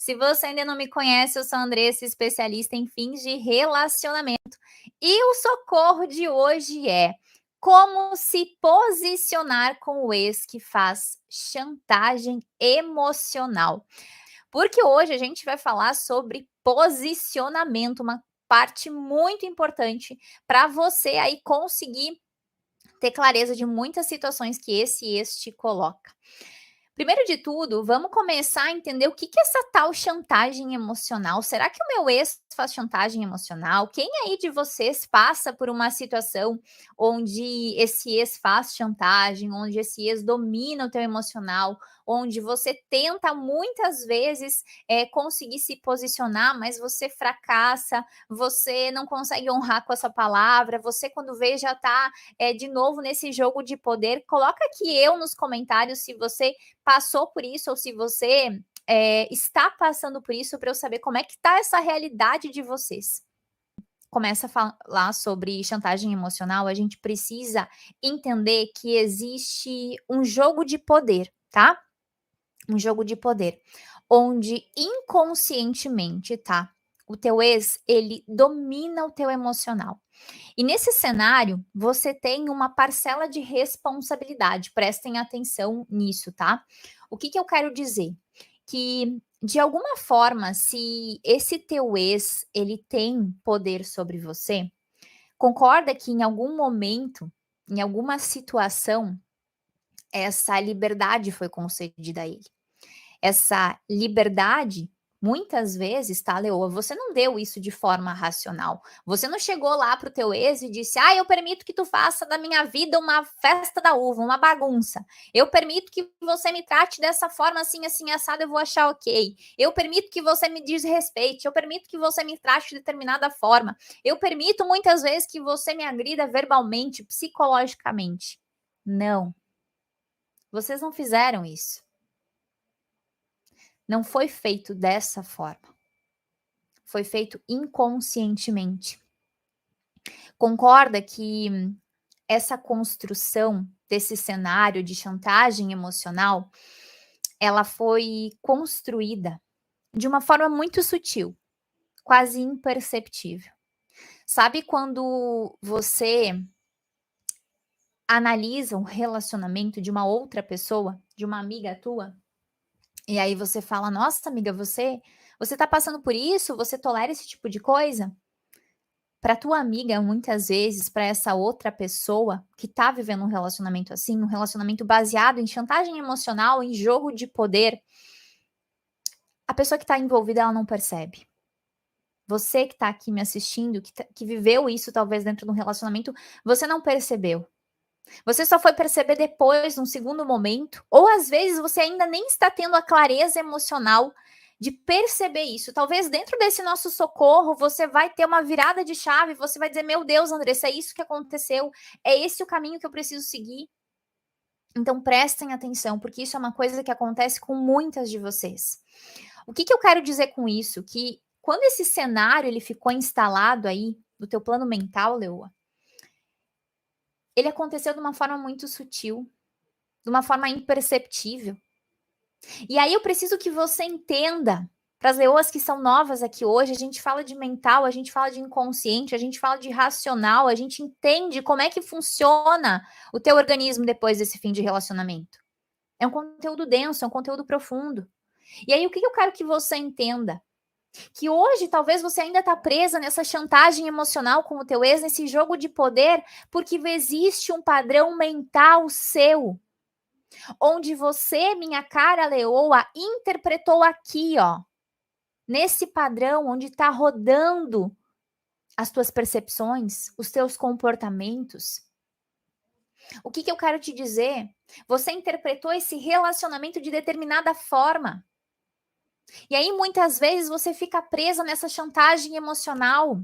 Se você ainda não me conhece, eu sou a Andressa, especialista em fins de relacionamento. E o socorro de hoje é como se posicionar com o ex que faz chantagem emocional. Porque hoje a gente vai falar sobre posicionamento, uma parte muito importante para você aí conseguir ter clareza de muitas situações que esse ex te coloca. Primeiro de tudo, vamos começar a entender o que é essa tal chantagem emocional. Será que o meu ex faz chantagem emocional? Quem aí de vocês passa por uma situação onde esse ex faz chantagem, onde esse ex domina o teu emocional, onde você tenta muitas vezes conseguir se posicionar, mas você fracassa, você não consegue honrar com essa palavra, você quando vê já está de novo nesse jogo de poder. Coloca aqui eu nos comentários se você passou por isso ou se você está passando por isso, para eu saber como é que está essa realidade de vocês. Começa a falar sobre chantagem emocional, a gente precisa entender que existe um jogo de poder, tá? Um jogo de poder, onde inconscientemente, tá? O teu ex, ele domina o teu emocional. E nesse cenário, você tem uma parcela de responsabilidade. Prestem atenção nisso, tá? O que eu quero dizer? Que de alguma forma, se esse teu ex, ele tem poder sobre você, concorda que em algum momento, em alguma situação, essa liberdade foi concedida a ele. Essa liberdade, muitas vezes, tá, Leoa, você não deu isso de forma racional. Você não chegou lá pro teu ex e disse: "Ah, eu permito que tu faça da minha vida uma festa da uva, uma bagunça. Eu permito que você me trate dessa forma assim, assim, assado, eu vou achar ok. Eu permito que você me desrespeite. Eu permito que você me trate de determinada forma. Eu permito muitas vezes que você me agrida verbalmente, psicologicamente." Não. Vocês não fizeram isso. Não foi feito dessa forma. Foi feito inconscientemente. Concorda que essa construção desse cenário de chantagem emocional, ela foi construída de uma forma muito sutil, quase imperceptível. Sabe quando você analisa um relacionamento de uma outra pessoa, de uma amiga tua, e aí você fala: "Nossa, amiga, você tá passando por isso? Você tolera esse tipo de coisa?" Para tua amiga, muitas vezes, para essa outra pessoa que tá vivendo um relacionamento assim, um relacionamento baseado em chantagem emocional, em jogo de poder, a pessoa que tá envolvida, ela não percebe. Você que tá aqui me assistindo, que viveu isso talvez dentro de um relacionamento, você não percebeu. Você só foi perceber depois, num segundo momento, ou às vezes você ainda nem está tendo a clareza emocional de perceber isso. Talvez dentro desse nosso socorro você vai ter uma virada de chave, você vai dizer: "Meu Deus, Andressa, é isso que aconteceu, é esse o caminho que eu preciso seguir." Então prestem atenção, porque isso é uma coisa que acontece com muitas de vocês. O que eu quero dizer com isso? Que quando esse cenário ele ficou instalado aí no teu plano mental, Leoa, ele aconteceu de uma forma muito sutil, de uma forma imperceptível. E aí eu preciso que você entenda, para as leoas que são novas aqui hoje, a gente fala de mental, a gente fala de inconsciente, a gente fala de racional, a gente entende como é que funciona o teu organismo depois desse fim de relacionamento. É um conteúdo denso, é um conteúdo profundo. E aí o que eu quero que você entenda? Que hoje talvez você ainda está presa nessa chantagem emocional com o teu ex, nesse jogo de poder, porque existe um padrão mental seu, onde você, minha cara leoa, interpretou aqui, ó, nesse padrão onde está rodando as tuas percepções, os teus comportamentos. O que eu quero te dizer? Você interpretou esse relacionamento de determinada forma. E aí, muitas vezes, você fica presa nessa chantagem emocional.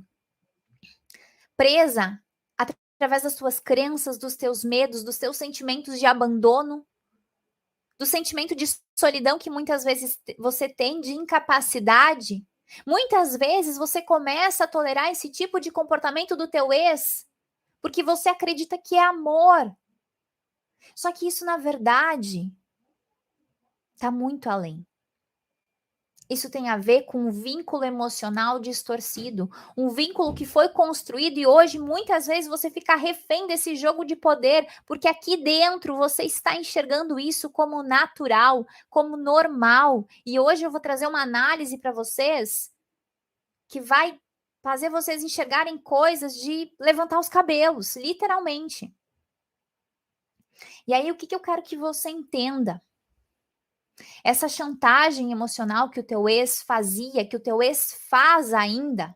Presa através das tuas crenças, dos teus medos, dos teus sentimentos de abandono, do sentimento de solidão que muitas vezes você tem, de incapacidade. Muitas vezes você começa a tolerar esse tipo de comportamento do teu ex, porque você acredita que é amor. Só que isso, na verdade, tá muito além. Isso tem a ver com um vínculo emocional distorcido, um vínculo que foi construído e hoje muitas vezes você fica refém desse jogo de poder, porque aqui dentro você está enxergando isso como natural, como normal. E hoje eu vou trazer uma análise para vocês que vai fazer vocês enxergarem coisas de levantar os cabelos, literalmente. E aí o que eu quero que você entenda? Essa chantagem emocional que o teu ex fazia, que o teu ex faz ainda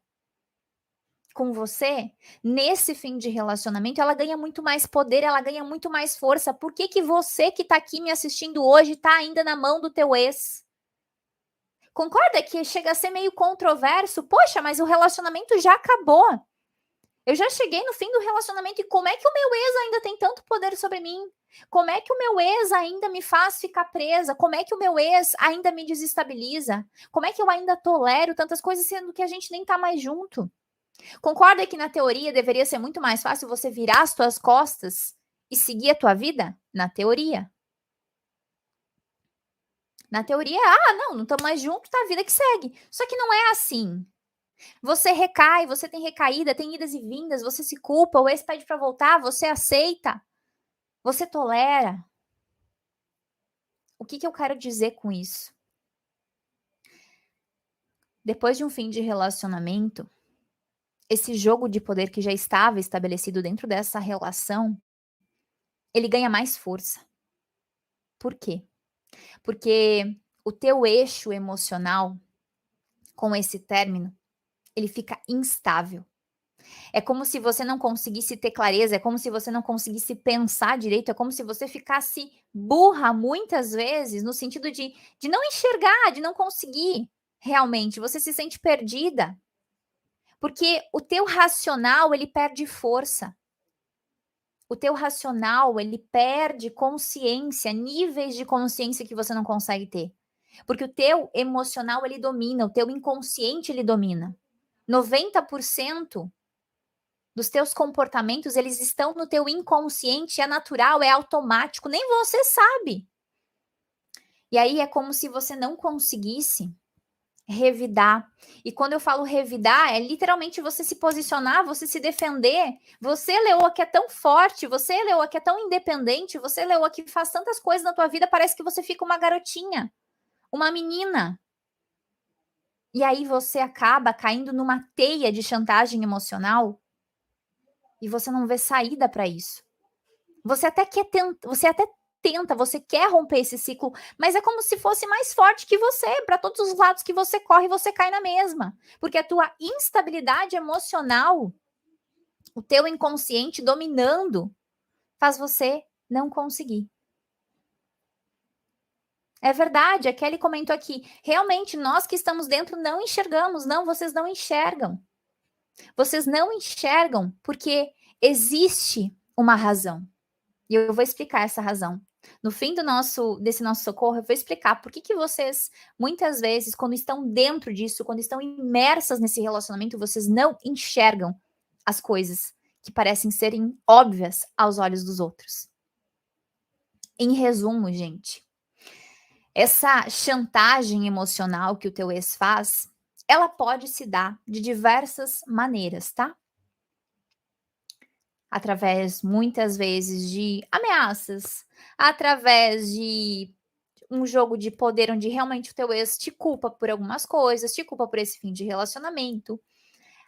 com você, nesse fim de relacionamento, ela ganha muito mais poder, ela ganha muito mais força. Por que você que tá aqui me assistindo hoje tá ainda na mão do teu ex? Concorda que chega a ser meio controverso? Poxa, mas o relacionamento já acabou. Eu já cheguei no fim do relacionamento e como é que o meu ex ainda tem tanto poder sobre mim? Como é que o meu ex ainda me faz ficar presa? Como é que o meu ex ainda me desestabiliza? Como é que eu ainda tolero tantas coisas sendo que a gente nem tá mais junto? Concorda que na teoria deveria ser muito mais fácil você virar as tuas costas e seguir a tua vida? Na teoria. Na teoria, não estamos mais juntos, tá a vida que segue. Só que não é assim. Você recai, você tem recaída, tem idas e vindas, você se culpa, o ex pede para voltar, você aceita, você tolera. O que eu quero dizer com isso? Depois de um fim de relacionamento, esse jogo de poder que já estava estabelecido dentro dessa relação, ele ganha mais força. Por quê? Porque o teu eixo emocional, com esse término, ele fica instável. É como se você não conseguisse ter clareza, é como se você não conseguisse pensar direito, é como se você ficasse burra muitas vezes, no sentido de não enxergar, de não conseguir realmente, você se sente perdida. Porque o teu racional, ele perde força. O teu racional, ele perde consciência, níveis de consciência que você não consegue ter. Porque o teu emocional, ele domina, o teu inconsciente, ele domina. 90% dos teus comportamentos, eles estão no teu inconsciente, é natural, é automático, nem você sabe. E aí é como se você não conseguisse revidar. E quando eu falo revidar, é literalmente você se posicionar, você se defender. Você, Leoa, que é tão forte, você, Leoa, que é tão independente, você, Leoa, que faz tantas coisas na tua vida, parece que você fica uma garotinha, uma menina. E aí você acaba caindo numa teia de chantagem emocional e você não vê saída para isso. Você até tenta, você quer romper esse ciclo, mas é como se fosse mais forte que você, para todos os lados que você corre, você cai na mesma, porque a tua instabilidade emocional, o teu inconsciente dominando, faz você não conseguir. É verdade, a Kelly comentou aqui, realmente nós que estamos dentro não enxergamos, não, vocês não enxergam. Vocês não enxergam porque existe uma razão. E eu vou explicar essa razão. No fim desse nosso socorro, eu vou explicar por que vocês, muitas vezes, quando estão dentro disso, quando estão imersas nesse relacionamento, vocês não enxergam as coisas que parecem serem óbvias aos olhos dos outros. Em resumo, gente, essa chantagem emocional que o teu ex faz, ela pode se dar de diversas maneiras, tá? Através, muitas vezes, de ameaças, através de um jogo de poder onde realmente o teu ex te culpa por algumas coisas, te culpa por esse fim de relacionamento.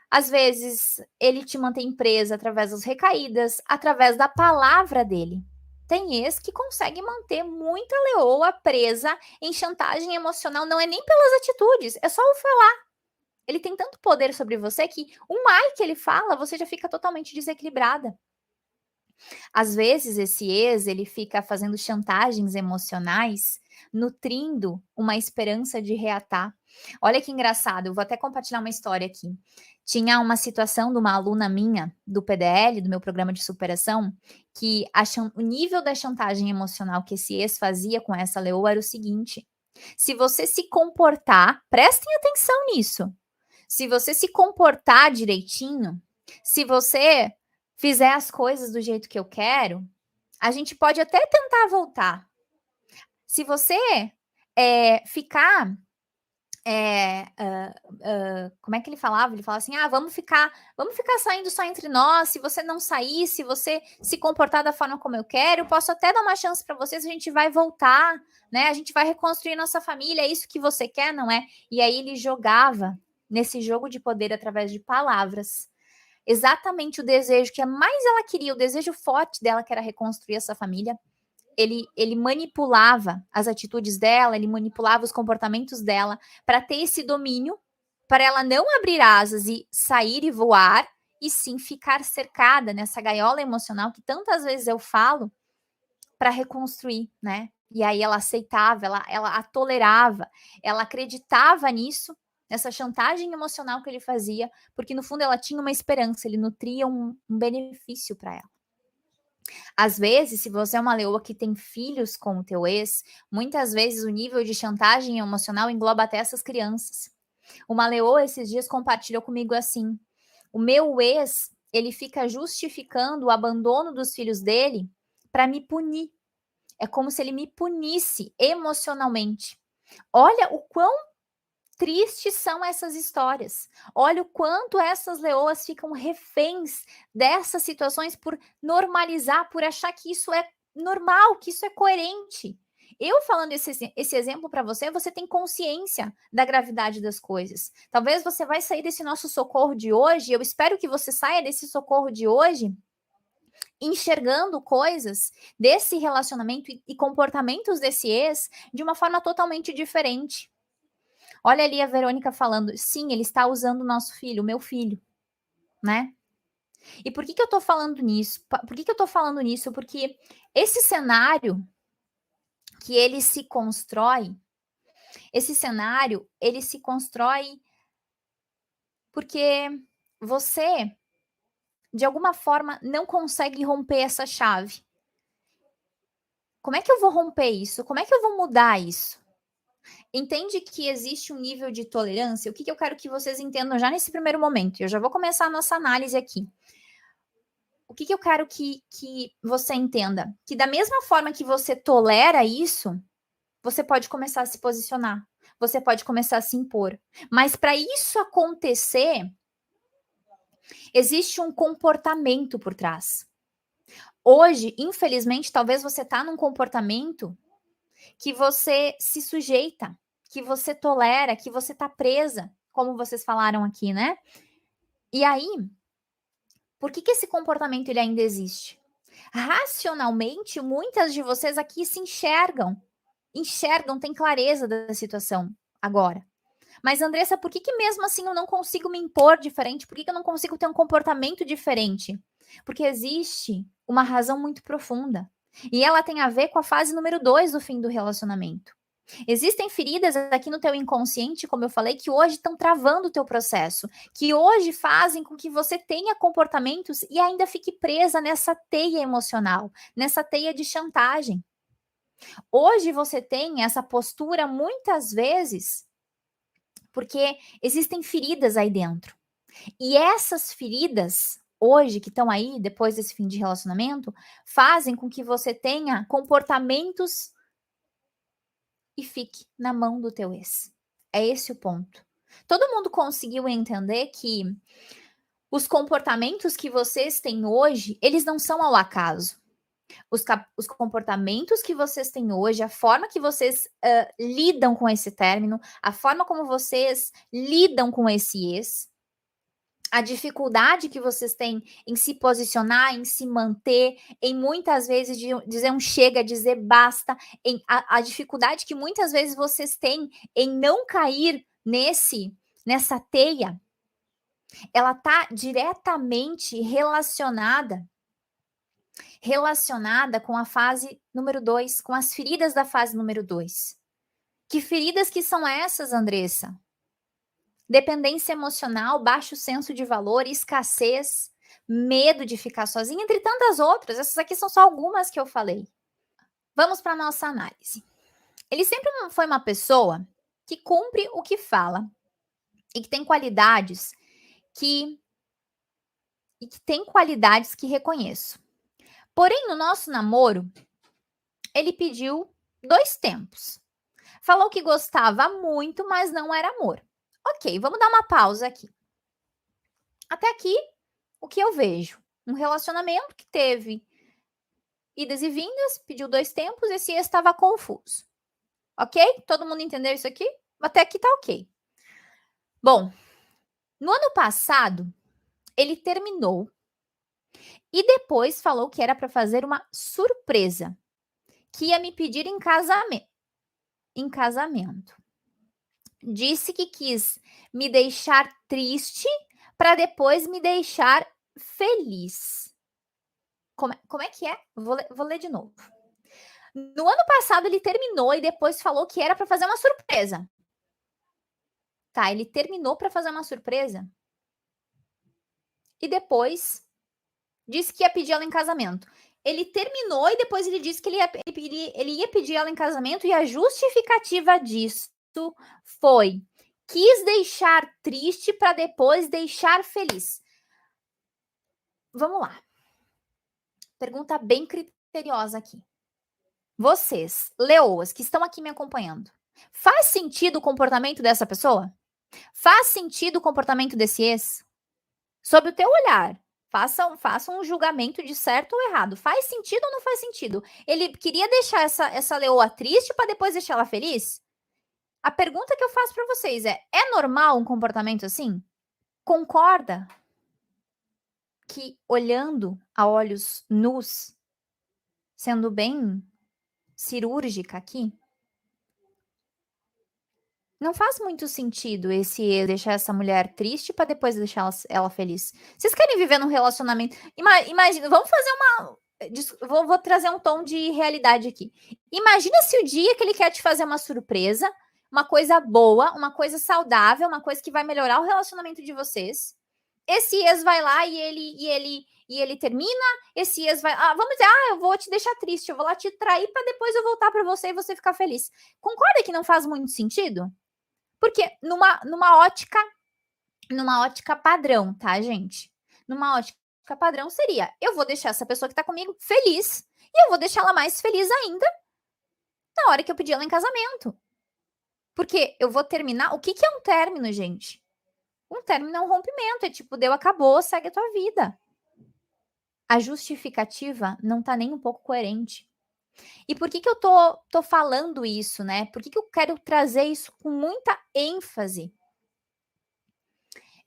Às vezes, ele te mantém presa através das recaídas, através da palavra dele. Tem ex que consegue manter muita leoa presa em chantagem emocional, não é nem pelas atitudes, é só o falar. Ele tem tanto poder sobre você que um ai que ele fala, você já fica totalmente desequilibrada. Às vezes, esse ex, ele fica fazendo chantagens emocionais, nutrindo uma esperança de reatar. Olha que engraçado, eu vou até compartilhar uma história aqui. Tinha uma situação de uma aluna minha, do PDL, do meu programa de superação, que o nível da chantagem emocional que esse ex fazia com essa leoa era o seguinte: se você se comportar, prestem atenção nisso, se você se comportar direitinho, se você fizer as coisas do jeito que eu quero, a gente pode até tentar voltar. Se você ficar como é que ele falava? Ele falava assim: vamos ficar saindo só entre nós. Se você não sair, se você se comportar da forma como eu quero, eu posso até dar uma chance para vocês, a gente vai voltar, né? A gente vai reconstruir nossa família, é isso que você quer, não é? E aí ele jogava nesse jogo de poder através de palavras. Exatamente o desejo que mais ela queria, o desejo forte dela, que era reconstruir essa família. Ele manipulava as atitudes dela, ele manipulava os comportamentos dela para ter esse domínio, para ela não abrir asas e sair e voar, e sim ficar cercada nessa gaiola emocional que tantas vezes eu falo, para reconstruir, né? E aí ela aceitava, ela a tolerava, ela acreditava nisso, nessa chantagem emocional que ele fazia, porque no fundo ela tinha uma esperança, ele nutria um benefício para ela. Às vezes, se você é uma leoa que tem filhos com o teu ex, muitas vezes o nível de chantagem emocional engloba até essas crianças. Uma leoa esses dias compartilhou comigo assim: o meu ex, ele fica justificando o abandono dos filhos dele para me punir. É como se ele me punisse emocionalmente. Olha o quão tristes são essas histórias. Olha o quanto essas leoas ficam reféns dessas situações por normalizar, por achar que isso é normal, que isso é coerente. Eu falando esse exemplo para você, você tem consciência da gravidade das coisas. Talvez você vai sair desse nosso socorro de hoje, eu espero que você saia desse socorro de hoje enxergando coisas desse relacionamento e comportamentos desse ex de uma forma totalmente diferente. Olha ali a Verônica falando, sim, ele está usando o nosso filho, o meu filho, né? E por que que eu tô falando nisso? Por que que eu tô falando nisso? Porque esse cenário que ele se constrói, ele se constrói porque você, de alguma forma, não consegue romper essa chave. Como é que eu vou romper isso? Como é que eu vou mudar isso? Entende que existe um nível de tolerância? O que que eu quero que vocês entendam já nesse primeiro momento? Eu já vou começar a nossa análise aqui. O que que eu quero que você entenda? Que da mesma forma que você tolera isso, você pode começar a se posicionar, você pode começar a se impor. Mas para isso acontecer, existe um comportamento por trás. Hoje, infelizmente, talvez você está num comportamento que você se sujeita, que você tolera, que você está presa, como vocês falaram aqui, né? E aí, por que que esse comportamento ele ainda existe? Racionalmente, muitas de vocês aqui se enxergam, têm clareza da situação agora. Mas, Andressa, por que que mesmo assim eu não consigo me impor diferente? Por que que eu não consigo ter um comportamento diferente? Porque existe uma razão muito profunda. E ela tem a ver com a fase número 2 do fim do relacionamento. Existem feridas aqui no teu inconsciente, como eu falei, que hoje estão travando o teu processo, que hoje fazem com que você tenha comportamentos e ainda fique presa nessa teia emocional, nessa teia de chantagem. Hoje você tem essa postura muitas vezes porque existem feridas aí dentro. E essas feridas, hoje, que estão aí, depois desse fim de relacionamento, fazem com que você tenha comportamentos e fique na mão do teu ex. É esse o ponto. Todo mundo conseguiu entender que os comportamentos que vocês têm hoje, eles não são ao acaso. Os comportamentos que vocês têm hoje, a forma que vocês lidam com esse término, a forma como vocês lidam com esse ex, a dificuldade que vocês têm em se posicionar, em se manter, em muitas vezes dizer um chega, dizer basta, a dificuldade que muitas vezes vocês têm em não cair nessa teia, ela está diretamente relacionada com a fase número 2, com as feridas da fase número 2. Que feridas que são essas, Andressa? Dependência emocional, baixo senso de valor, escassez, medo de ficar sozinha, entre tantas outras. Essas aqui são só algumas que eu falei. Vamos para a nossa análise. Ele sempre foi uma pessoa que cumpre o que fala e que tem qualidades que reconheço. Porém, no nosso namoro, ele pediu 2 tempos. Falou que gostava muito, mas não era amor. Ok, vamos dar uma pausa aqui. Até aqui, o que eu vejo? Um relacionamento que teve idas e vindas, pediu 2 tempos, esse ex estava confuso. Ok? Todo mundo entendeu isso aqui? Até aqui tá ok. Bom, no ano passado, ele terminou e depois falou que era para fazer uma surpresa, que ia me pedir em casamento. Disse que quis me deixar triste para depois me deixar feliz. Como é que é? Vou ler de novo. No ano passado ele terminou e depois falou que era para fazer uma surpresa. Tá, ele terminou para fazer uma surpresa e depois disse que ia pedir ela em casamento. Ele terminou e depois ele disse que ele ia pedir ela em casamento e a justificativa disso foi: quis deixar triste para depois deixar feliz. Vamos lá. Pergunta bem criteriosa aqui. Vocês, leoas, que estão aqui me acompanhando, faz sentido o comportamento dessa pessoa? Faz sentido o comportamento desse ex? Sob o teu olhar, faça um julgamento de certo ou errado. Faz sentido ou não faz sentido? Ele queria deixar essa leoa triste para depois deixar ela feliz? A pergunta que eu faço para vocês é normal um comportamento assim? Concorda que olhando a olhos nus, sendo bem cirúrgica aqui, não faz muito sentido esse deixar essa mulher triste para depois deixar ela feliz. Vocês querem viver num relacionamento? Imagina, vamos fazer uma. Vou trazer um tom de realidade aqui. Imagina se o dia que ele quer te fazer uma surpresa, uma coisa boa, uma coisa saudável, uma coisa que vai melhorar o relacionamento de vocês. Esse ex vai lá e ele termina. Esse ex vai. Vamos dizer, eu vou te deixar triste, eu vou lá te trair para depois eu voltar para você e você ficar feliz. Concorda que não faz muito sentido? Porque numa ótica padrão, tá, gente? Numa ótica padrão seria: eu vou deixar essa pessoa que tá comigo feliz e eu vou deixar ela mais feliz ainda na hora que eu pedir ela em casamento. Porque eu vou terminar. O que é um término, gente? Um término é um rompimento. É tipo, deu, acabou, segue a tua vida. A justificativa não tá nem um pouco coerente. E por que eu tô falando isso, né? Por que eu quero trazer isso com muita ênfase?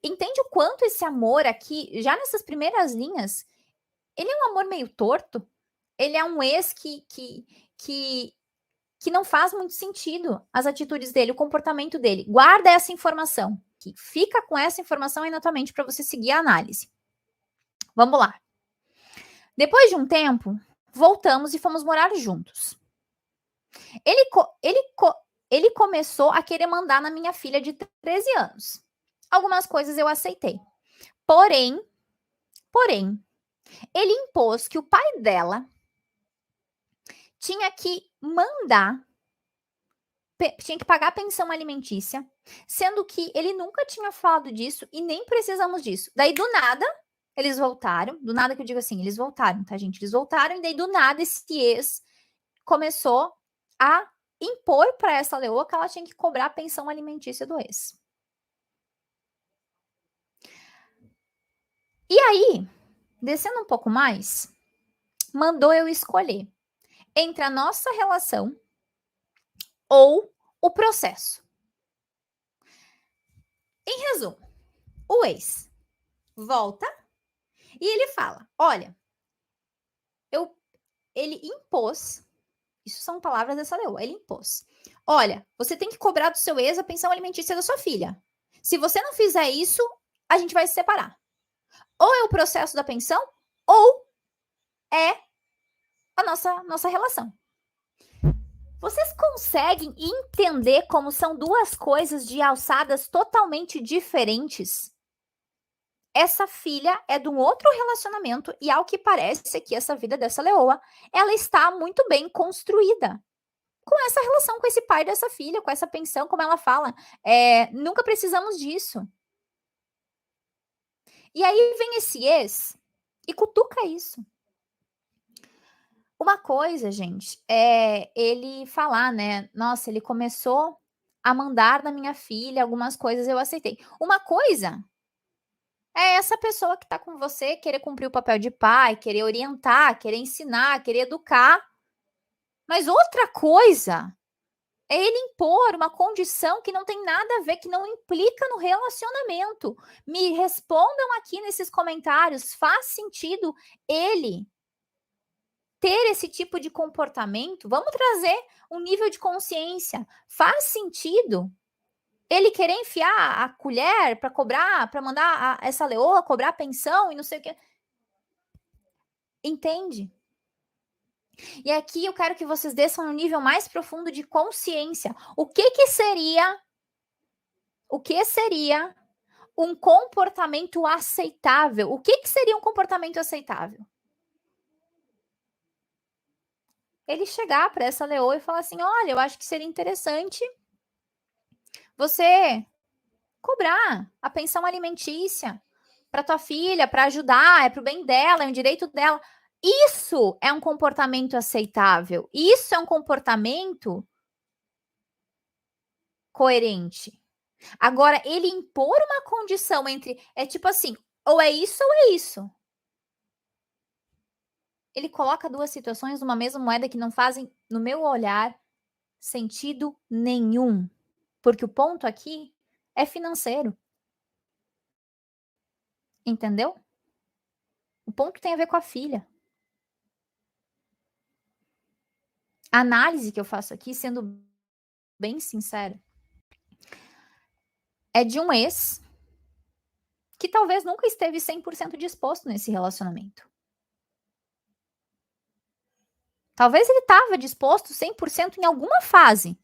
Entende o quanto esse amor aqui, já nessas primeiras linhas, ele é um amor meio torto? Ele é um ex que não faz muito sentido as atitudes dele, o comportamento dele. Guarda essa informação, que fica com essa informação aí na tua mente para você seguir a análise. Vamos lá. Depois de um tempo, voltamos e fomos morar juntos. Ele começou a querer mandar na minha filha de 13 anos. Algumas coisas eu aceitei. Porém, ele impôs que o pai dela tinha que tinha que pagar a pensão alimentícia, sendo que ele nunca tinha falado disso e nem precisamos disso. Daí, do nada, eles voltaram. Do nada que eu digo assim, eles voltaram, tá, gente? Eles voltaram e daí, do nada, esse ex começou a impor para essa leoa que ela tinha que cobrar a pensão alimentícia do ex. E aí, descendo um pouco mais, mandou eu escolher entre a nossa relação ou o processo. Em resumo, o ex volta e ele fala: olha, ele impôs, isso são palavras dessa leoa, ele impôs: olha, você tem que cobrar do seu ex a pensão alimentícia da sua filha. Se você não fizer isso, a gente vai se separar. Ou é o processo da pensão, ou é a nossa relação. Vocês conseguem entender como são duas coisas de alçadas totalmente diferentes? Essa filha é de um outro relacionamento e, ao que parece, que essa vida dessa leoa, ela está muito bem construída com essa relação com esse pai dessa filha, com essa pensão, como ela fala. Nunca precisamos disso. E aí vem esse ex e cutuca isso. Uma coisa, gente, é ele falar, né: "Nossa, ele começou a mandar na minha filha algumas coisas, eu aceitei". Uma coisa é essa pessoa que tá com você querer cumprir o papel de pai, querer orientar, querer ensinar, querer educar, mas outra coisa é ele impor uma condição que não tem nada a ver, que não implica no relacionamento. Me respondam aqui nesses comentários, faz sentido ele ter esse tipo de comportamento? Vamos trazer um nível de consciência. Faz sentido ele querer enfiar a colher para cobrar, para mandar essa leoa cobrar pensão e não sei o quê? Entende? E aqui eu quero que vocês desçam no nível mais profundo de consciência. O que seria um comportamento aceitável? O que seria um comportamento aceitável? Ele chegar para essa leoa e falar assim: olha, eu acho que seria interessante você cobrar a pensão alimentícia para tua filha, para ajudar, é para o bem dela, é um direito dela. Isso é um comportamento aceitável. Isso é um comportamento coerente. Agora, ele impor uma condição entre. É tipo assim, ou é isso ou é isso. Ele coloca duas situações numa mesma moeda que não fazem, no meu olhar, sentido nenhum. Porque o ponto aqui é financeiro. Entendeu? O ponto tem a ver com a filha. A análise que eu faço aqui, sendo bem sincera, é de um ex que talvez nunca esteve 100% disposto nesse relacionamento. Talvez ele estava disposto 100% em alguma fase.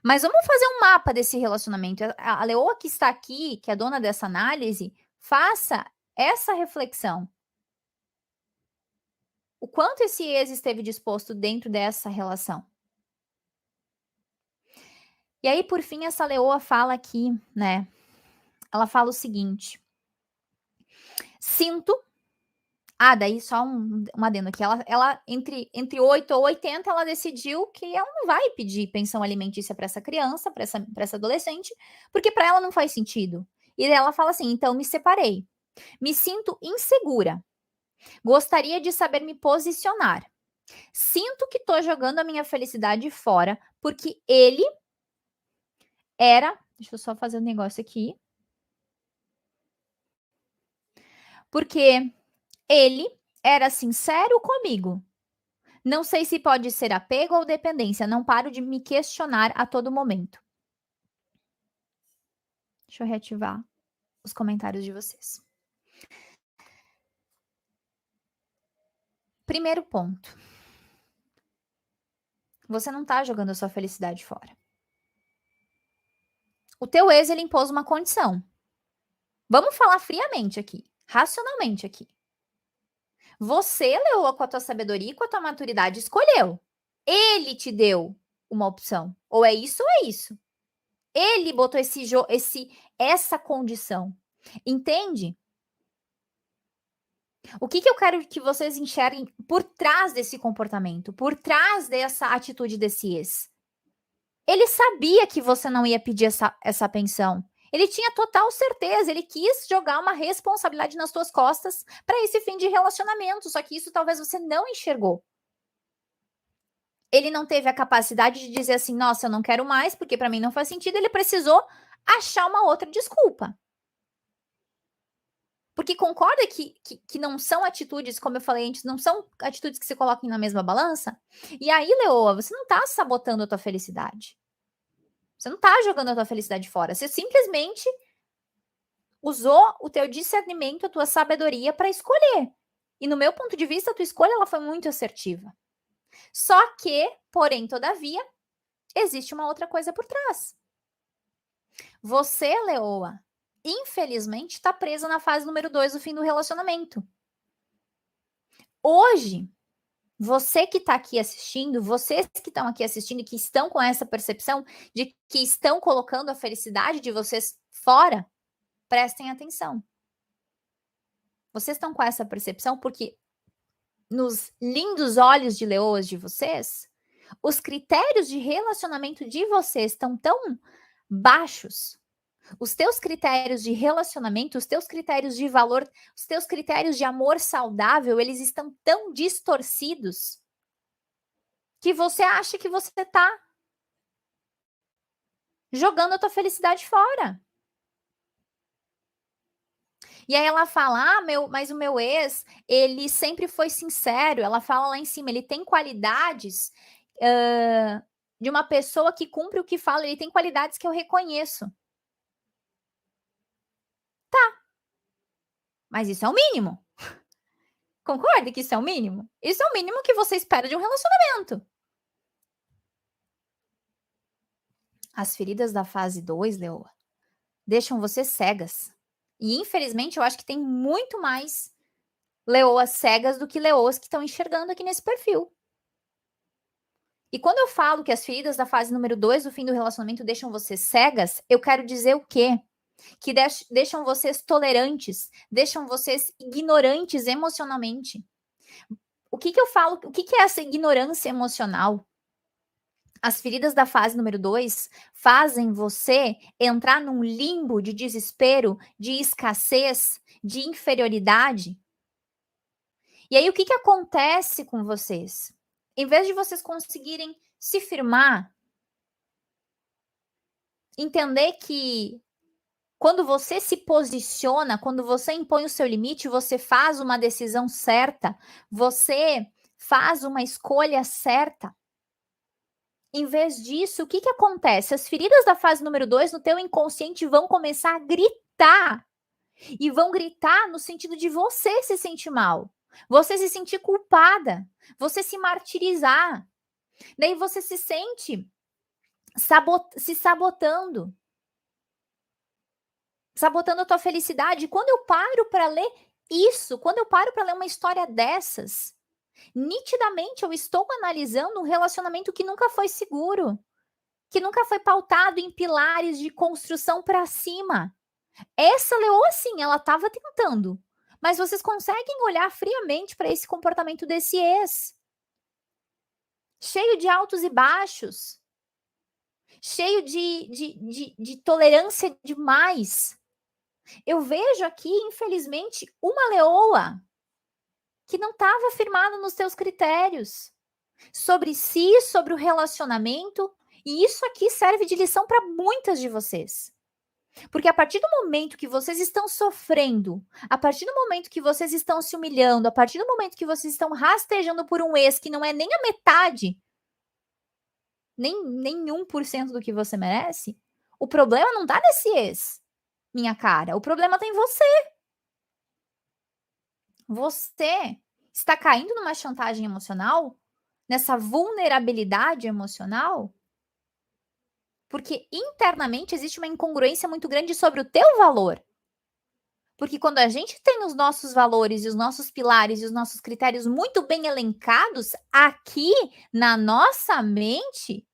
Mas vamos fazer um mapa desse relacionamento. A leoa que está aqui, que é dona dessa análise, faça essa reflexão. O quanto esse ex esteve disposto dentro dessa relação? E aí, por fim, essa leoa fala aqui, né? Ela fala o seguinte: sinto. Daí só um adendo aqui. Ela entre 8 ou 80, ela decidiu que ela não vai pedir pensão alimentícia para essa criança, para essa adolescente, porque para ela não faz sentido. E ela fala assim: então me separei. Me sinto insegura. Gostaria de saber me posicionar. Sinto que tô jogando a minha felicidade fora, porque ele era. Deixa eu só fazer um negócio aqui. Porque ele era sincero comigo. Não sei se pode ser apego ou dependência. Não paro de me questionar a todo momento. Deixa eu reativar os comentários de vocês. Primeiro ponto. Você não tá jogando a sua felicidade fora. O teu ex, ele impôs uma condição. Vamos falar friamente aqui, racionalmente aqui. Você, Leoa, com a tua sabedoria e com a tua maturidade, escolheu. Ele te deu uma opção. Ou é isso ou é isso. Ele botou essa condição. Entende? O que eu quero que vocês enxerguem por trás desse comportamento, por trás dessa atitude desse ex? Ele sabia que você não ia pedir essa pensão. Ele tinha total certeza, ele quis jogar uma responsabilidade nas suas costas para esse fim de relacionamento, só que isso talvez você não enxergou. Ele não teve a capacidade de dizer assim: nossa, eu não quero mais, porque para mim não faz sentido. Ele precisou achar uma outra desculpa. Porque concorda que não são atitudes, como eu falei antes, não são atitudes que se coloquem na mesma balança? E aí, Leoa, você não tá sabotando a tua felicidade. Você não tá jogando a tua felicidade fora. Você simplesmente usou o teu discernimento, a tua sabedoria para escolher. E no meu ponto de vista, a tua escolha ela foi muito assertiva. Só que, porém, todavia, existe uma outra coisa por trás. Você, Leoa, infelizmente, está presa na fase número 2 do fim do relacionamento. Hoje, você que está aqui assistindo, vocês que estão aqui assistindo e que estão com essa percepção de que estão colocando a felicidade de vocês fora, prestem atenção. Vocês estão com essa percepção porque nos lindos olhos de leoas de vocês, os critérios de relacionamento de vocês estão tão baixos, os teus critérios de relacionamento, os teus critérios de valor, os teus critérios de amor saudável, eles estão tão distorcidos que você acha que você está jogando a tua felicidade fora. E aí ela fala, mas o meu ex, ele sempre foi sincero. Ela fala lá em cima, ele tem qualidades de uma pessoa que cumpre o que fala, ele tem qualidades que eu reconheço. Tá, mas isso é o mínimo. Concorda que isso é o mínimo? Isso é o mínimo que você espera de um relacionamento. As feridas da fase 2, Leoa, deixam você cegas. E infelizmente eu acho que tem muito mais leoas cegas do que leoas que estão enxergando aqui nesse perfil. E quando eu falo que as feridas da fase número 2 do fim do relacionamento deixam vocês cegas, eu quero dizer o quê? Que deixam vocês tolerantes, deixam vocês ignorantes emocionalmente. O que eu falo? O que é essa ignorância emocional? As feridas da fase número 2 fazem você entrar num limbo de desespero, de escassez, de inferioridade. E aí, o que acontece com vocês? Em vez de vocês conseguirem se firmar, entender que quando você se posiciona, quando você impõe o seu limite, você faz uma decisão certa, você faz uma escolha certa. Em vez disso, o que acontece? As feridas da fase número 2 no teu inconsciente vão começar a gritar. E vão gritar no sentido de você se sentir mal. Você se sentir culpada. Você se martirizar. Daí você se sente se sabotando. Sabotando a tua felicidade. Quando eu paro para ler isso, quando eu paro para ler uma história dessas, nitidamente eu estou analisando um relacionamento que nunca foi seguro, que nunca foi pautado em pilares de construção para cima. Essa leoa, sim, ela estava tentando, mas vocês conseguem olhar friamente para esse comportamento desse ex, cheio de altos e baixos, cheio de tolerância demais. Eu vejo aqui, infelizmente, uma leoa que não estava firmada nos seus critérios sobre si, sobre o relacionamento, e isso aqui serve de lição para muitas de vocês. Porque a partir do momento que vocês estão sofrendo, a partir do momento que vocês estão se humilhando, a partir do momento que vocês estão rastejando por um ex que não é nem a metade, nem 1% do que você merece, o problema não tá nesse ex, minha cara. O problema tá em você. Você está caindo numa chantagem emocional, nessa vulnerabilidade emocional, porque internamente existe uma incongruência muito grande sobre o teu valor. Porque quando a gente tem os nossos valores e os nossos pilares e os nossos critérios muito bem elencados aqui na nossa mente,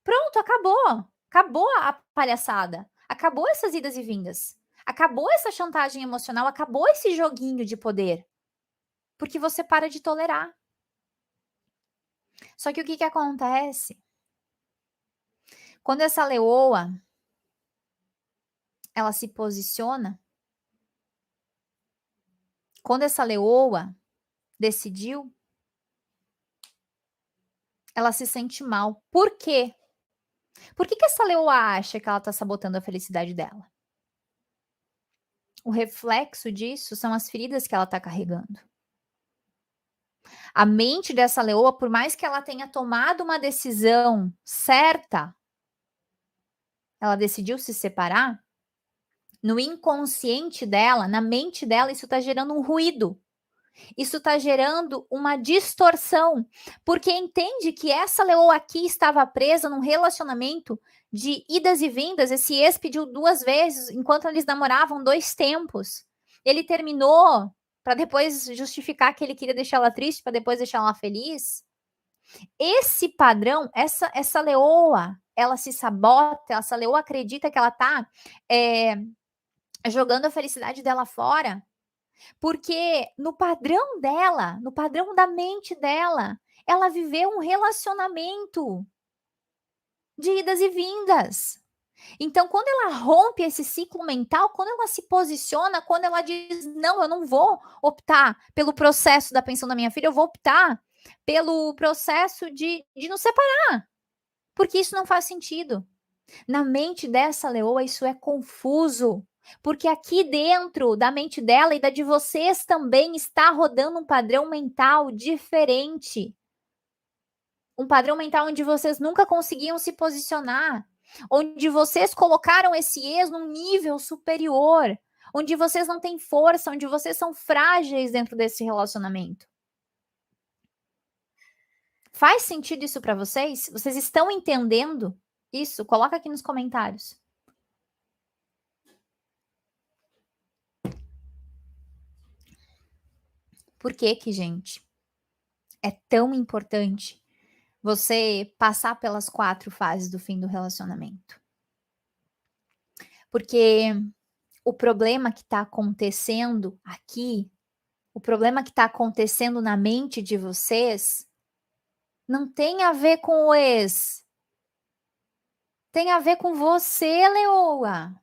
pronto, acabou. Acabou a palhaçada. Acabou essas idas e vindas. Acabou essa chantagem emocional, acabou esse joguinho de poder. Porque você para de tolerar. Só que o que acontece? Quando essa leoa ela se posiciona, quando essa leoa decidiu, ela se sente mal. Por quê? Por que essa leoa acha que ela está sabotando a felicidade dela? O reflexo disso são as feridas que ela está carregando. A mente dessa leoa, por mais que ela tenha tomado uma decisão certa, ela decidiu se separar, no inconsciente dela, na mente dela, isso está gerando um ruído. Isso está gerando uma distorção, porque entende que essa leoa aqui estava presa num relacionamento de idas e vindas. Esse ex pediu 2 vezes, enquanto eles namoravam 2 tempos. Ele terminou para depois justificar que ele queria deixar ela triste, para depois deixar ela feliz. Esse padrão, essa leoa, ela se sabota, essa leoa acredita que ela está jogando a felicidade dela fora. Porque no padrão dela, no padrão da mente dela, ela viveu um relacionamento de idas e vindas. Então, quando ela rompe esse ciclo mental, quando ela se posiciona, quando ela diz: "Não, eu não vou optar pelo processo da pensão da minha filha, eu vou optar pelo processo de nos separar, porque isso não faz sentido". Na mente dessa leoa, isso é confuso, porque aqui dentro da mente dela e da de vocês também está rodando um padrão mental diferente. Um padrão mental onde vocês nunca conseguiam se posicionar, onde vocês colocaram esse ex num nível superior, onde vocês não têm força, onde vocês são frágeis dentro desse relacionamento. Faz sentido isso para vocês? Vocês estão entendendo isso? Coloca aqui nos comentários. Por que que, gente, é tão importante você passar pelas 4 fases do fim do relacionamento? Porque o problema que está acontecendo aqui, o problema que está acontecendo na mente de vocês, não tem a ver com o ex. Tem a ver com você, leoa.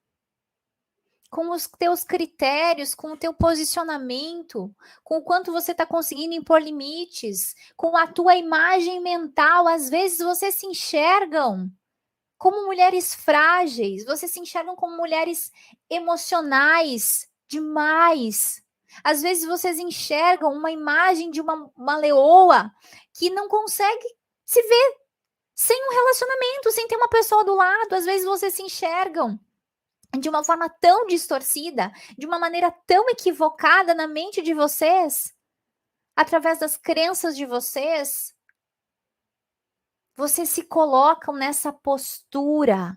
Com os teus critérios, com o teu posicionamento, com o quanto você está conseguindo impor limites, com a tua imagem mental. Às vezes vocês se enxergam como mulheres frágeis, vocês se enxergam como mulheres emocionais demais. Às vezes vocês enxergam uma imagem de uma leoa que não consegue se ver sem um relacionamento, sem ter uma pessoa do lado. Às vezes vocês se enxergam de uma forma tão distorcida, de uma maneira tão equivocada na mente de vocês, através das crenças de vocês. Vocês se colocam nessa postura.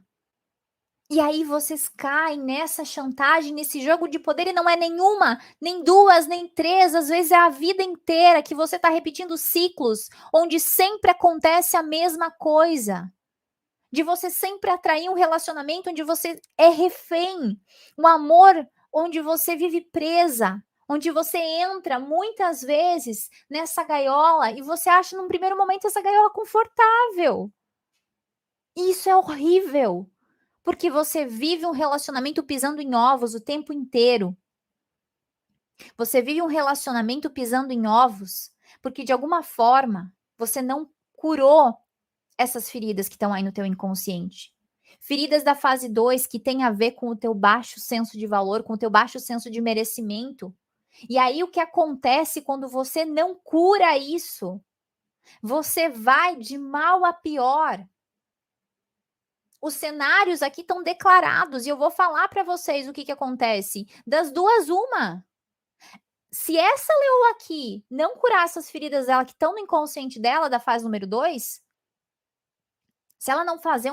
E aí vocês caem nessa chantagem, nesse jogo de poder, e não é nenhuma, nem duas, nem três, às vezes é a vida inteira que você está repetindo ciclos, onde sempre acontece a mesma coisa. De você sempre atrair um relacionamento onde você é refém, um amor onde você vive presa, onde você entra muitas vezes nessa gaiola e você acha num primeiro momento essa gaiola confortável. E isso é horrível. Porque você vive um relacionamento pisando em ovos o tempo inteiro. Você vive um relacionamento pisando em ovos, porque de alguma forma você não curou essas feridas que estão aí no teu inconsciente. Feridas da fase 2 que tem a ver com o teu baixo senso de valor, com o teu baixo senso de merecimento. E aí o que acontece quando você não cura isso? Você vai de mal a pior. Os cenários aqui estão declarados e eu vou falar para vocês o que que acontece. Das duas, uma. Se essa leoa aqui não curar essas feridas dela que estão no inconsciente dela, da fase número 2, se ela não fazer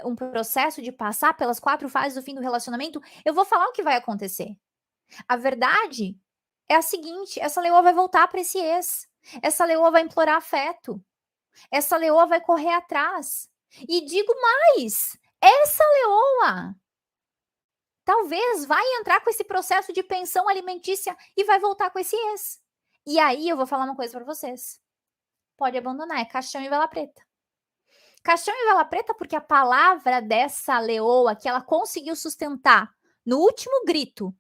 um processo de passar pelas 4 fases do fim do relacionamento, eu vou falar o que vai acontecer. A verdade é a seguinte: essa leoa vai voltar para esse ex. Essa leoa vai implorar afeto. Essa leoa vai correr atrás. E digo mais, essa leoa talvez vai entrar com esse processo de pensão alimentícia e vai voltar com esse ex. E aí eu vou falar uma coisa para vocês. Pode abandonar, é caixão e vela preta. Caixão e vela preta porque a palavra dessa leoa que ela conseguiu sustentar no último grito,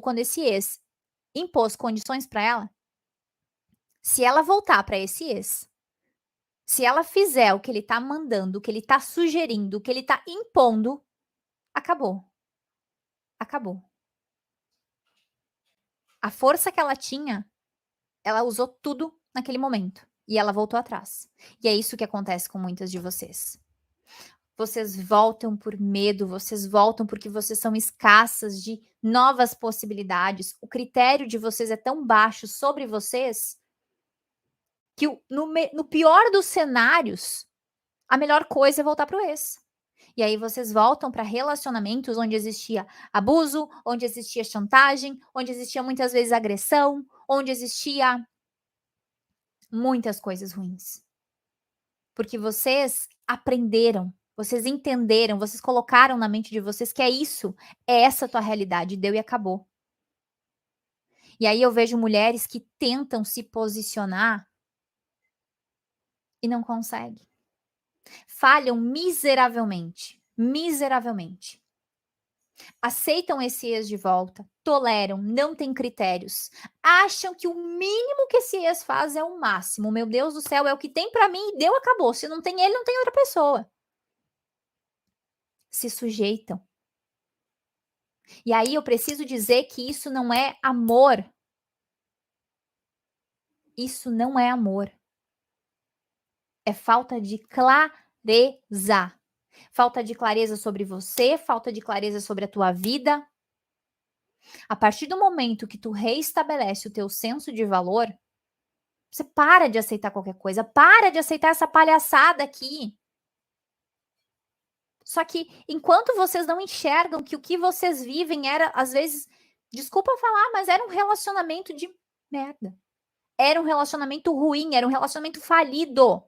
quando esse ex impôs condições para ela, se ela voltar para esse ex, se ela fizer o que ele tá mandando, o que ele tá sugerindo, o que ele tá impondo, acabou. Acabou. A força que ela tinha, ela usou tudo naquele momento. E ela voltou atrás. E é isso que acontece com muitas de vocês. Vocês voltam por medo, vocês voltam porque vocês são escassas de novas possibilidades. O critério de vocês é tão baixo sobre vocês que no pior dos cenários, a melhor coisa é voltar para o ex. E aí vocês voltam para relacionamentos onde existia abuso, onde existia chantagem, onde existia muitas vezes agressão, onde existia muitas coisas ruins. Porque vocês aprenderam, vocês entenderam, vocês colocaram na mente de vocês que é isso, é essa a tua realidade, deu e acabou. E aí eu vejo mulheres que tentam se posicionar e não conseguem. Falham miseravelmente, miseravelmente. Aceitam esse ex de volta, toleram, não têm critérios, acham que o mínimo que esse ex faz é o máximo. Meu Deus do céu, é o que tem pra mim e deu, acabou. Se não tem ele, não tem outra pessoa. Se sujeitam. E aí eu preciso dizer que isso não é amor. Isso não é amor. É falta de clareza. Falta de clareza sobre você, falta de clareza sobre a tua vida. A partir do momento que tu reestabelece o teu senso de valor, você para de aceitar qualquer coisa, para de aceitar essa palhaçada aqui. Só que enquanto vocês não enxergam que o que vocês vivem era, às vezes, desculpa falar, mas era um relacionamento de merda. Era um relacionamento ruim, era um relacionamento falido.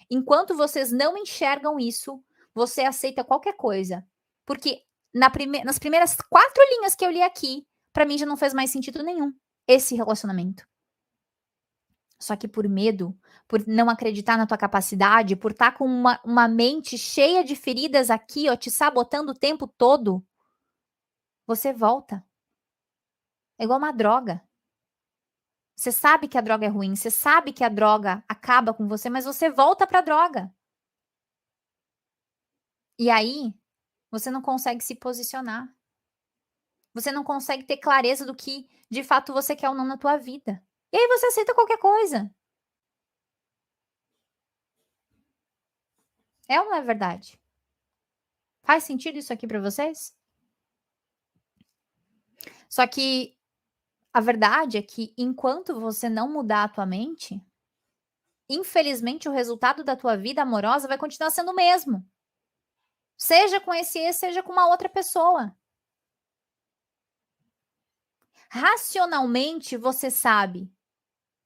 Enquanto vocês não enxergam isso, você aceita qualquer coisa. Porque nas primeiras 4 linhas que eu li aqui, pra mim já não fez mais sentido nenhum esse relacionamento. Só que por medo, por não acreditar na tua capacidade, por estar com uma mente cheia de feridas aqui, ó, te sabotando o tempo todo, você volta. É igual uma droga. Você sabe que a droga é ruim, você sabe que a droga acaba com você, mas você volta pra droga. E aí, você não consegue se posicionar. Você não consegue ter clareza do que de fato você quer ou não na tua vida. E aí você aceita qualquer coisa. É ou não é verdade? Faz sentido isso aqui pra vocês? Só que a verdade é que enquanto você não mudar a tua mente, infelizmente o resultado da tua vida amorosa vai continuar sendo o mesmo. Seja com esse ex, seja com uma outra pessoa. Racionalmente você sabe.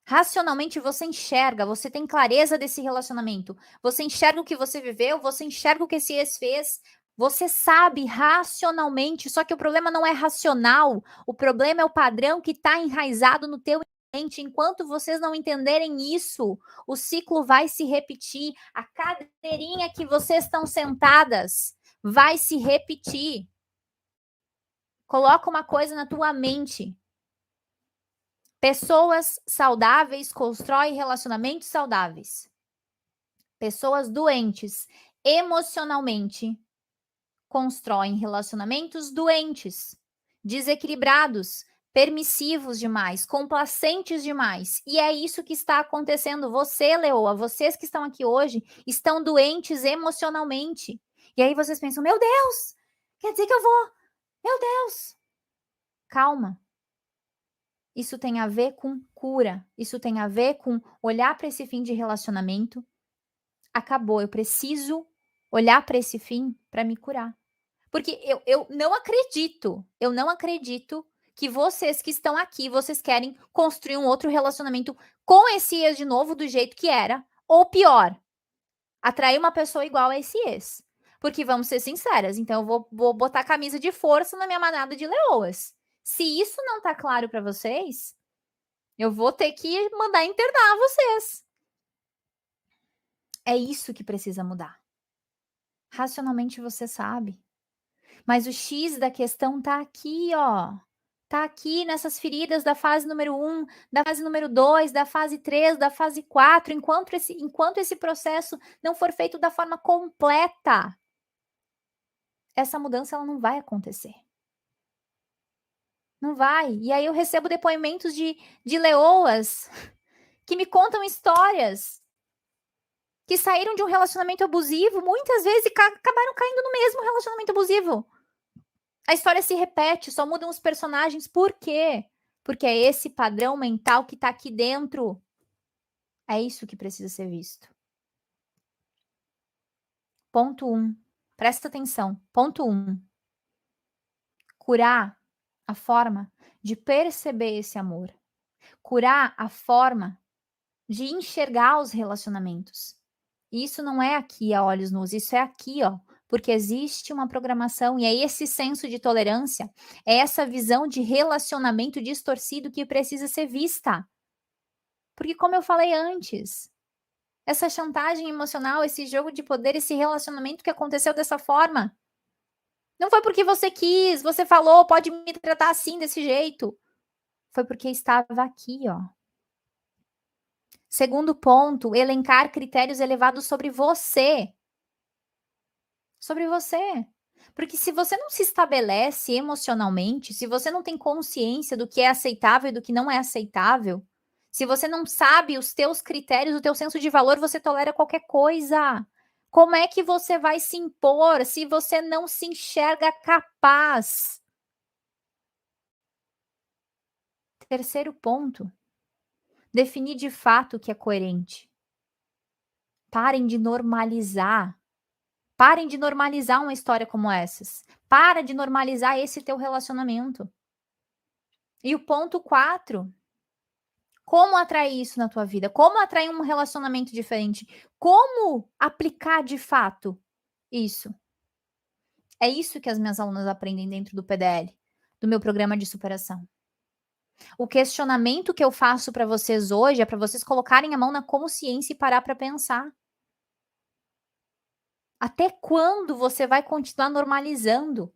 Racionalmente você enxerga, você tem clareza desse relacionamento. Você enxerga o que você viveu, você enxerga o que esse ex fez. Você sabe racionalmente, só que o problema não é racional. O problema é o padrão que está enraizado no teu mente. Enquanto vocês não entenderem isso, o ciclo vai se repetir. A cadeirinha que vocês estão sentadas vai se repetir. Coloca uma coisa na tua mente. Pessoas saudáveis constroem relacionamentos saudáveis. Pessoas doentes emocionalmente constroem relacionamentos doentes, desequilibrados, permissivos demais, complacentes demais. E é isso que está acontecendo. Você, Leoa, vocês que estão aqui hoje, estão doentes emocionalmente. E aí vocês pensam: meu Deus, quer dizer que eu vou? Meu Deus. Calma. Isso tem a ver com cura. Isso tem a ver com olhar para esse fim de relacionamento. Acabou, eu preciso olhar para esse fim para me curar. Porque eu não acredito que vocês que estão aqui, vocês querem construir um outro relacionamento com esse ex de novo do jeito que era, ou pior, atrair uma pessoa igual a esse ex. Porque vamos ser sinceras, então eu vou botar camisa de força na minha manada de leoas. Se isso não tá claro para vocês, eu vou ter que mandar internar vocês. É isso que precisa mudar. Racionalmente você sabe. Mas o X da questão tá aqui, ó. Tá aqui nessas feridas da fase número 1, da fase número 2, da fase 3, da fase 4, enquanto esse processo não for feito da forma completa, essa mudança ela não vai acontecer. Não vai. E aí eu recebo depoimentos de leoas que me contam histórias que saíram de um relacionamento abusivo, muitas vezes, e acabaram caindo no mesmo relacionamento abusivo. A história se repete, só mudam os personagens. Por quê? Porque é esse padrão mental que tá aqui dentro. É isso que precisa ser visto. Ponto 1. Presta atenção. Ponto 1. Curar a forma de perceber esse amor. Curar a forma de enxergar os relacionamentos. Isso não é aqui a olhos nus, isso é aqui, ó. Porque existe uma programação e é esse senso de tolerância, é essa visão de relacionamento distorcido que precisa ser vista. Porque como eu falei antes, essa chantagem emocional, esse jogo de poder, esse relacionamento que aconteceu dessa forma, não foi porque você quis, você falou: "Pode me tratar assim, desse jeito". Foi porque estava aqui, ó. Segundo ponto, elencar critérios elevados sobre você. Sobre você. Porque se você não se estabelece emocionalmente, se você não tem consciência do que é aceitável e do que não é aceitável, se você não sabe os teus critérios, o teu senso de valor, você tolera qualquer coisa. Como é que você vai se impor se você não se enxerga capaz? Terceiro ponto, definir de fato o que é coerente. Parem de normalizar. Parem de normalizar uma história como essas. Para de normalizar esse teu relacionamento. E o ponto 4, como atrair isso na tua vida? Como atrair um relacionamento diferente? Como aplicar de fato isso? É isso que as minhas alunas aprendem dentro do PDL, do meu programa de superação. O questionamento que eu faço para vocês hoje é para vocês colocarem a mão na consciência e parar para pensar. Até quando você vai continuar normalizando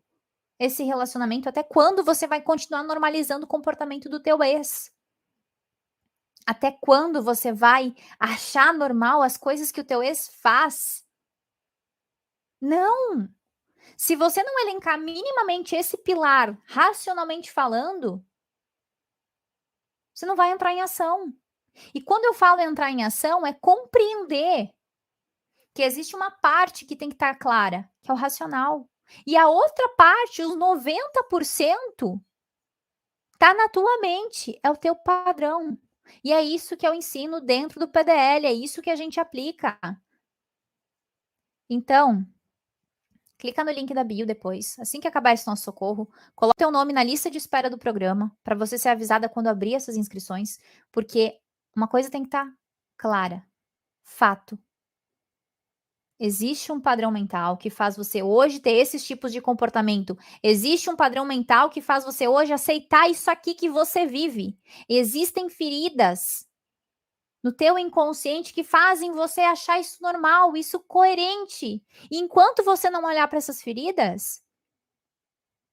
esse relacionamento? Até quando você vai continuar normalizando o comportamento do teu ex? Até quando você vai achar normal as coisas que o teu ex faz? Não! Se você não elencar minimamente esse pilar, racionalmente falando, você não vai entrar em ação. E quando eu falo entrar em ação, é compreender que existe uma parte que tem que estar clara, que é o racional. E a outra parte, os 90%, tá na tua mente, é o teu padrão. E é isso que eu ensino dentro do PDL, é isso que a gente aplica. Então, clica no link da bio depois, assim que acabar esse nosso socorro, coloca teu nome na lista de espera do programa, para você ser avisada quando abrir essas inscrições, porque uma coisa tem que estar clara, fato. Existe um padrão mental que faz você hoje ter esses tipos de comportamento. Existe um padrão mental que faz você hoje aceitar isso aqui que você vive. Existem feridas no teu inconsciente que fazem você achar isso normal, isso coerente. E enquanto você não olhar para essas feridas,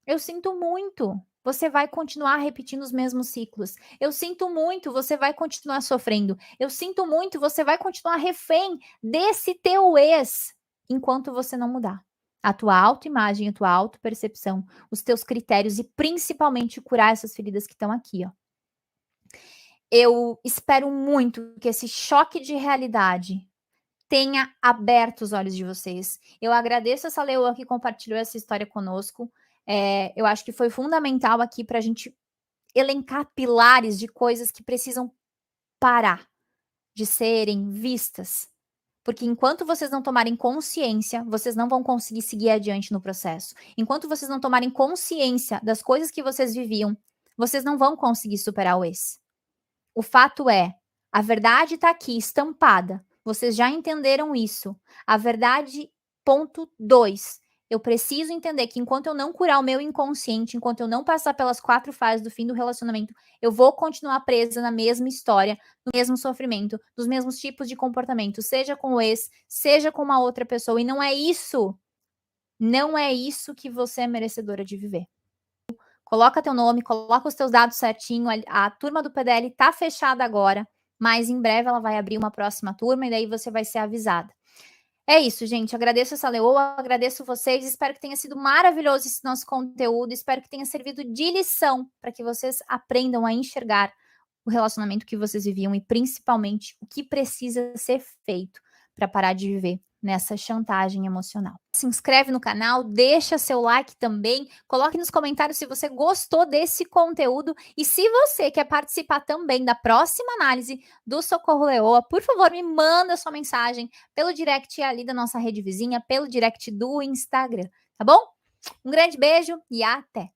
eu sinto muito, você vai continuar repetindo os mesmos ciclos. Eu sinto muito, você vai continuar sofrendo. Eu sinto muito, você vai continuar refém desse teu ex, enquanto você não mudar. A tua autoimagem, a tua autopercepção, os teus critérios e principalmente curar essas feridas que estão aqui, ó. Eu espero muito que esse choque de realidade tenha aberto os olhos de vocês. Eu agradeço essa leoa que compartilhou essa história conosco. Eu acho que foi fundamental aqui para a gente elencar pilares de coisas que precisam parar de serem vistas. Porque enquanto vocês não tomarem consciência, vocês não vão conseguir seguir adiante no processo. Enquanto vocês não tomarem consciência das coisas que vocês viviam, vocês não vão conseguir superar o ex. O fato é, a verdade está aqui, estampada. Vocês já entenderam isso. A verdade, ponto 2. Eu preciso entender que enquanto eu não curar o meu inconsciente, enquanto eu não passar pelas 4 fases do fim do relacionamento, eu vou continuar presa na mesma história, no mesmo sofrimento, nos mesmos tipos de comportamento, seja com o ex, seja com uma outra pessoa. E não é isso. Não é isso que você é merecedora de viver. Coloca teu nome, coloca os teus dados certinho. A turma do PDL tá fechada agora, mas em breve ela vai abrir uma próxima turma e daí você vai ser avisada. É isso, gente. Agradeço essa leoa, agradeço vocês. Espero que tenha sido maravilhoso esse nosso conteúdo. Espero que tenha servido de lição para que vocês aprendam a enxergar o relacionamento que vocês viviam e principalmente o que precisa ser feito para parar de viver nessa chantagem emocional. Se inscreve no canal, deixa seu like também, coloque nos comentários se você gostou desse conteúdo e se você quer participar também da próxima análise do Socorro Leoa, por favor, me manda sua mensagem pelo direct ali da nossa rede vizinha, pelo direct do Instagram, tá bom? Um grande beijo e até!